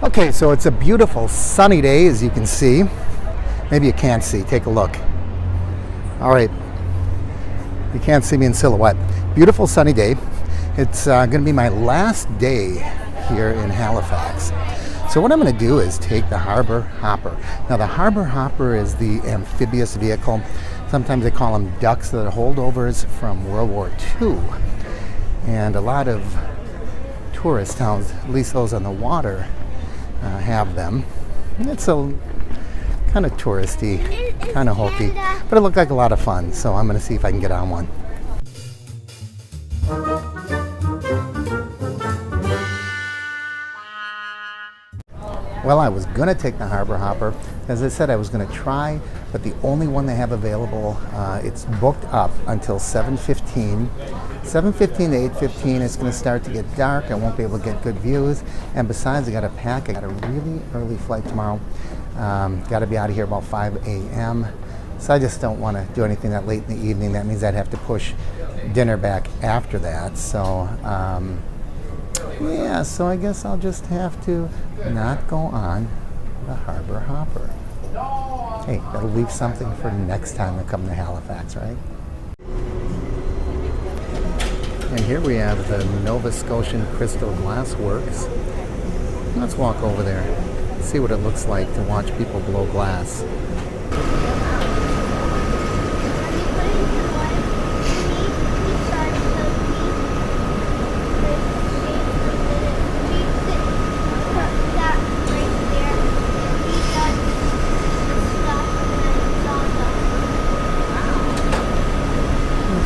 Okay, so it's a beautiful sunny day, as you can see. Maybe you can't see. Take a look. All right. You can't see me in silhouette. Beautiful sunny day. It's going to be my last day here in Halifax. So what I'm going to do is take the Harbor Hopper. Now the Harbor Hopper is the amphibious vehicle. Sometimes they call them ducks, that are holdovers from World War II. And a lot of tourist towns, at least those on the water, have them. It's a kind of touristy, kind of hokey, but it looked like a lot of fun, so I'm going to see if I can get on one. Well, I was going to take the Harbor Hopper. As I said, I was going to try, but the only one they have available, it's booked up until 7:15. 7:15 to 8:15, it's going to start to get dark. I won't be able to get good views. And besides, I got to pack. I got a really early flight tomorrow. Got to be out of here about 5 a.m. So I just don't want to do anything that late in the evening. That means I'd have to push dinner back after that. So, yeah, so I guess I'll just have to not go on the Harbor Hopper. Hey, that'll leave something for next time I come to Halifax, right? And here we have the Nova Scotian Crystal Glass Works. Let's walk over there, see what it looks like to watch people blow glass.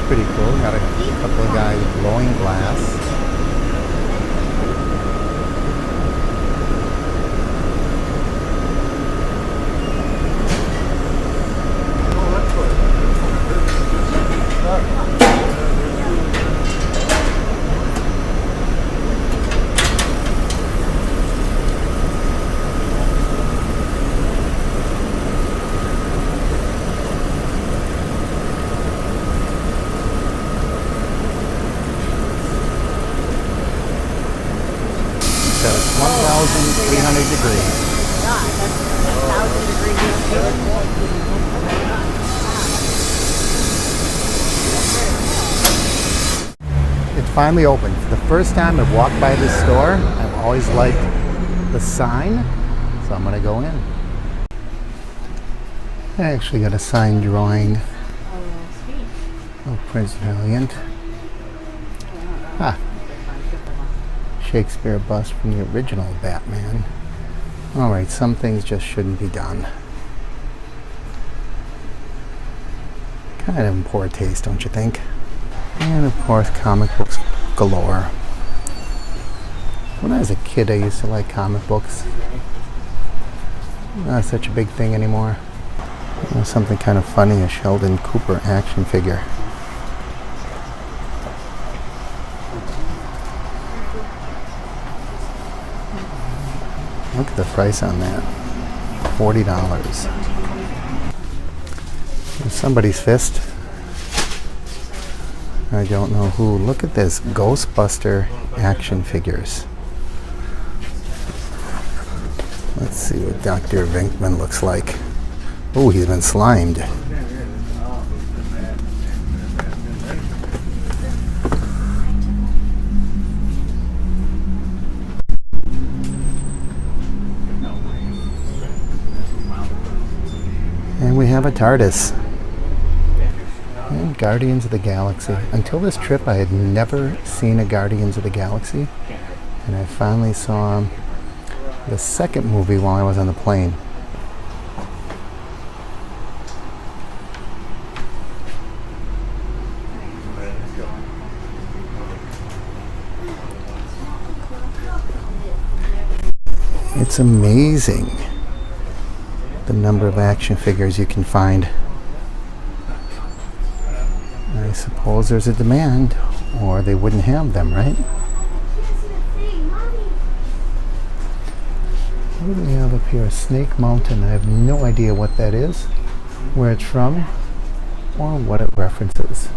Pretty cool. Got a couple of guys blowing glass. So it's 1,300 degrees. God, that's 1,000 degrees. It's finally open. For the first time I've walked by this store. I've always liked the sign, so I'm going to go in. I actually got a sign drawing of Prince Valiant. Ah. Shakespeare bust from the original Batman. Alright, some things just shouldn't be done. Kind of in poor taste, don't you think? And of course, comic books galore. When I was a kid, I used to like comic books. Not such a big thing anymore. Something kind of funny, a Sheldon Cooper action figure. Look at the price on that. $40. Somebody's fist. I don't know who. Look at this. Ghostbuster action figures. Let's see what Dr. Venkman looks like. Oh, he's been slimed. And we have a TARDIS. And Guardians of the Galaxy. Until this trip, I had never seen a Guardians of the Galaxy. And I finally saw the second movie while I was on the plane. It's amazing the number of action figures you can find. I suppose there's a demand, or they wouldn't have them, right? What do we have up here? Snake Mountain. I have no idea what that is, where it's from, or what it references.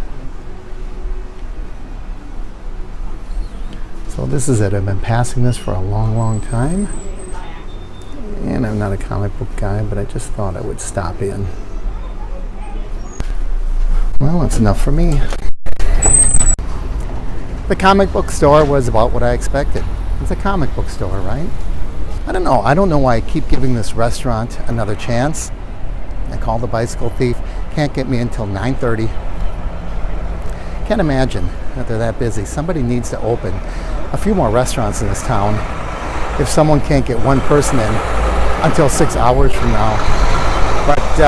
So this is it. I've been passing this for a long, long time. And I'm not a comic book guy, but I just thought I would stop in. Well, that's enough for me. The comic book store was about what I expected. It's a comic book store, right? I don't know. I don't know why I keep giving this restaurant another chance. I call the Bicycle Thief. Can't get me until 9:30. Can't imagine that they're that busy. Somebody needs to open a few more restaurants in this town if someone can't get one person in until 6 hours from now. But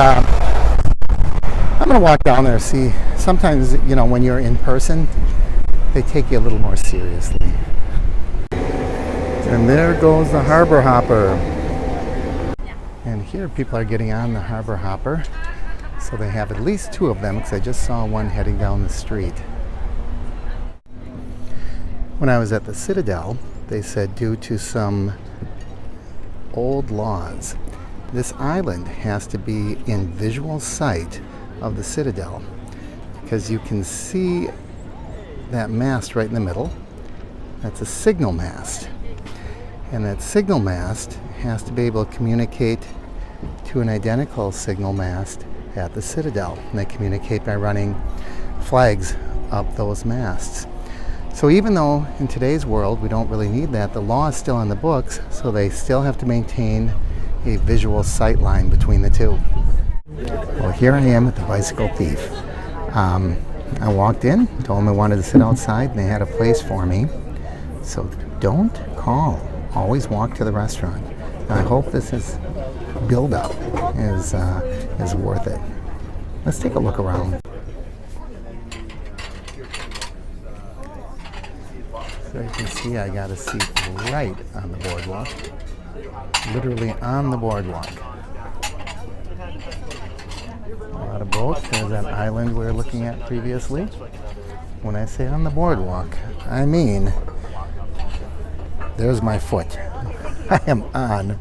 I'm going to walk down there and see. Sometimes, you know, when you're in person, they take you a little more seriously. And there goes the Harbor Hopper. And here people are getting on the Harbor Hopper. So they have at least two of them, because I just saw one heading down the street. When I was at the Citadel, they said due to some old laws, this island has to be in visual sight of the Citadel, because you can see that mast right in the middle. That's a signal mast. And that signal mast has to be able to communicate to an identical signal mast at the Citadel. And they communicate by running flags up those masts. So even though in today's world we don't really need that, the law is still on the books, so they still have to maintain a visual sight line between the two. Well, here I am at the Bicycle Thief. I walked in, told them I wanted to sit outside, and they had a place for me. So don't call. Always walk to the restaurant. I hope this build-up is worth it. Let's take a look around. So you can see I got a seat right on the boardwalk. Literally on the boardwalk. A lot of boats. There's that island we were looking at previously. When I say on the boardwalk, I mean there's my foot. I am on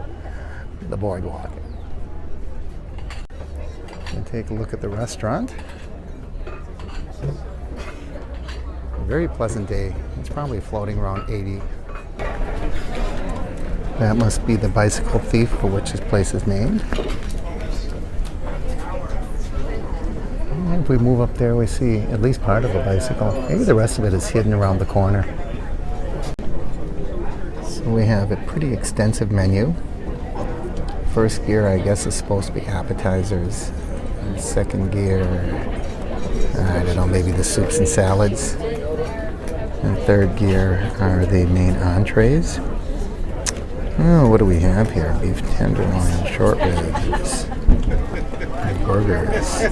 the boardwalk. And take a look at the restaurant. A very pleasant day. It's probably floating around 80. That must be the Bicycle Thief, for which this place is named. And if we move up there, we see at least part of a bicycle. Maybe the rest of it is hidden around the corner. So we have a pretty extensive menu. First gear, I guess, is supposed to be appetizers. And second gear, I don't know, maybe the soups and salads. And third gear are the main entrees. Oh, what do we have here? Beef tenderloin, short ribs, burgers.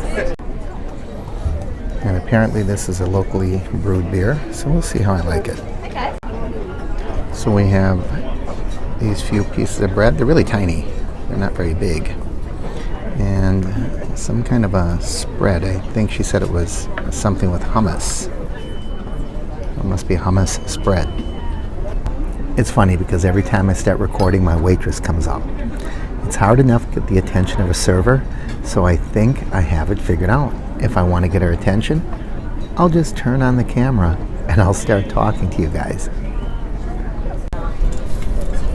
And apparently this is a locally brewed beer, so we'll see how I like it. So we have these few pieces of bread. They're really tiny. They're not very big. And some kind of a spread. I think she said it was something with hummus. It must be a hummus spread. It's funny because every time I start recording, my waitress comes up. It's hard enough to get the attention of a server, so I think I have it figured out. If I want to get her attention, I'll just turn on the camera and I'll start talking to you guys.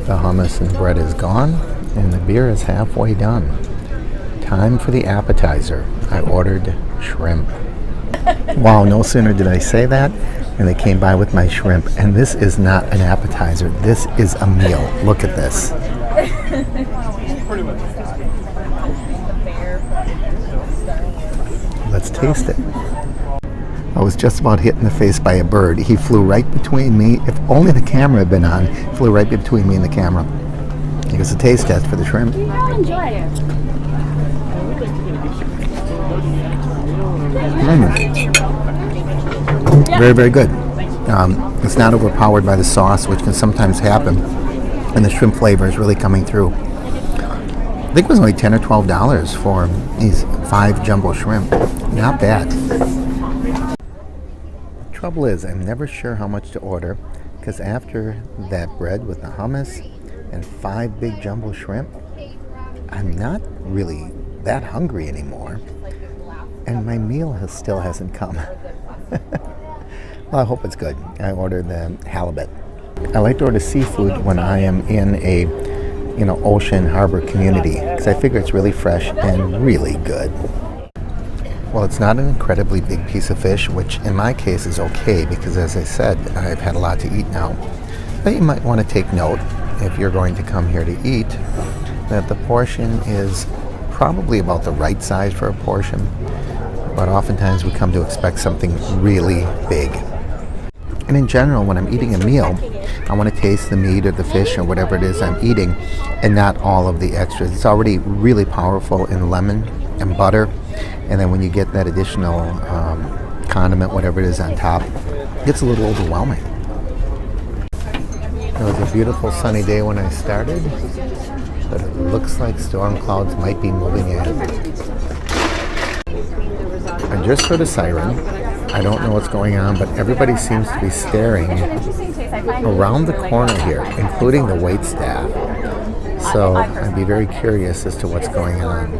The hummus and bread is gone, and the beer is halfway done. Time for the appetizer. I ordered shrimp. Wow, no sooner did I say that, and they came by with my shrimp. And this is not an appetizer. This is a meal. Look at this. Let's taste it. I was just about hit in the face by a bird. He flew right between me. If only the camera had been on, he flew right between me and the camera. Here's a taste test for the shrimp. Enjoy it. Very, very good. It's not overpowered by the sauce, which can sometimes happen, and the shrimp flavor is really coming through. I think it was only $10 or $12 for these 5 jumbo shrimp. Not bad. The trouble is, I'm never sure how much to order, because after that bread with the hummus and 5 big jumbo shrimp, I'm not really that hungry anymore. And my meal still hasn't come. Well, I hope it's good. I ordered the halibut. I like to order seafood when I am in a ocean harbor community, because I figure it's really fresh and really good. Well, it's not an incredibly big piece of fish, which in my case is okay because, as I said, I've had a lot to eat now. But you might want to take note, if you're going to come here to eat, that the portion is probably about the right size for a portion, but oftentimes we come to expect something really big. And in general, when I'm eating a meal, I want to taste the meat or the fish or whatever it is I'm eating and not all of the extras. It's already really powerful in lemon and butter, and then when you get that additional condiment, whatever it is on top, it gets a little overwhelming. It was a beautiful sunny day when I started, but it looks like storm clouds might be moving in. I just heard a siren. I don't know what's going on, but everybody seems to be staring around the corner here, including the wait staff. So I'd be very curious as to what's going on.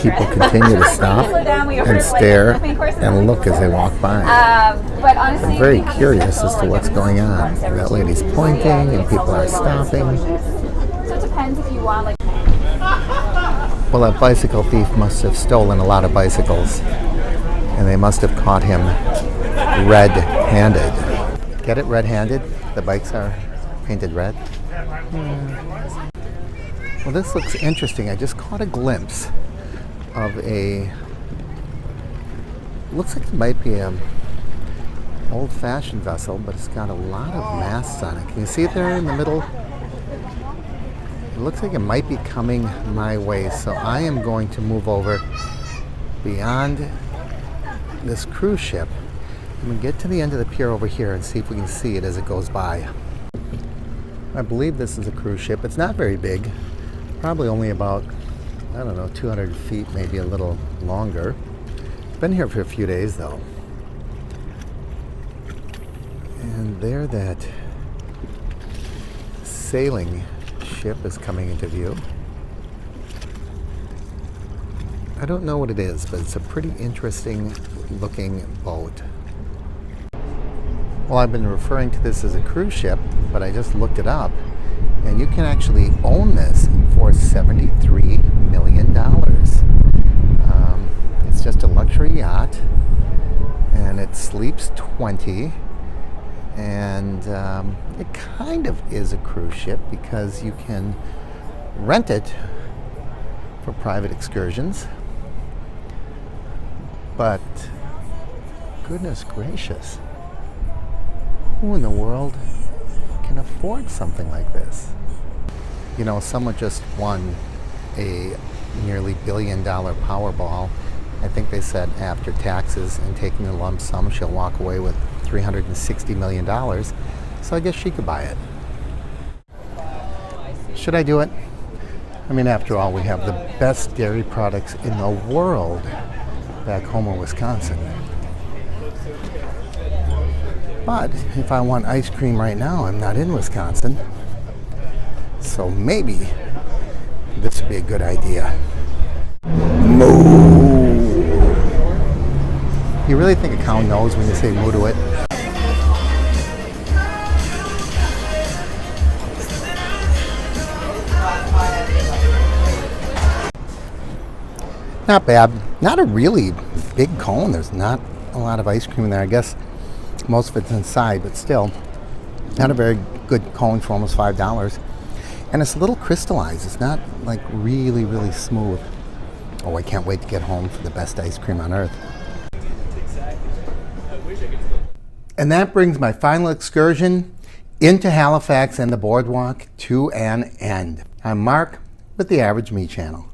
People continue to stop and stare and look as they walk by. I'm very curious as to what's going on. That lady's pointing and people are stopping. Well, that bicycle thief must have stolen a lot of bicycles, and they must have caught him red-handed. Get it, red-handed? The bikes are painted red? Well, this looks interesting. I just caught a glimpse of looks like it might be an old-fashioned vessel, but it's got a lot of masts on it. Can you see it there in the middle? It looks like it might be coming my way, so I am going to move over beyond this cruise ship. I'm going to get to the end of the pier over here and see if we can see it as it goes by. I believe this is a cruise ship. It's not very big, probably only about, 200 feet, maybe a little longer. Been here for a few days though. And there that sailing ship is coming into view. I don't know what it is, but it's a pretty interesting looking boat. Well, I've been referring to this as a cruise ship, but I just looked it up, and you can actually own this for $73 million. It's just a luxury yacht, and it sleeps 20, and it kind of is a cruise ship because you can rent it for private excursions. But goodness gracious, who in the world can afford something like this? Someone just won a nearly $1 billion Powerball. I think they said after taxes and taking the lump sum, she'll walk away with $360 million. So I guess she could buy it. Should I do it? I mean, after all, we have the best dairy products in the world back home in Wisconsin. But if I want ice cream right now, I'm not in Wisconsin. So maybe this would be a good idea. Moo! You really think a cow knows when you say moo to it? Not bad. Not a really big cone. There's not a lot of ice cream in there. I guess most of it's inside, but still not a very good cone for almost $5. And it's a little crystallized. It's not like really, really smooth. Oh, I can't wait to get home for the best ice cream on earth. And that brings my final excursion into Halifax and the boardwalk to an end. I'm Mark with the Average Me Channel.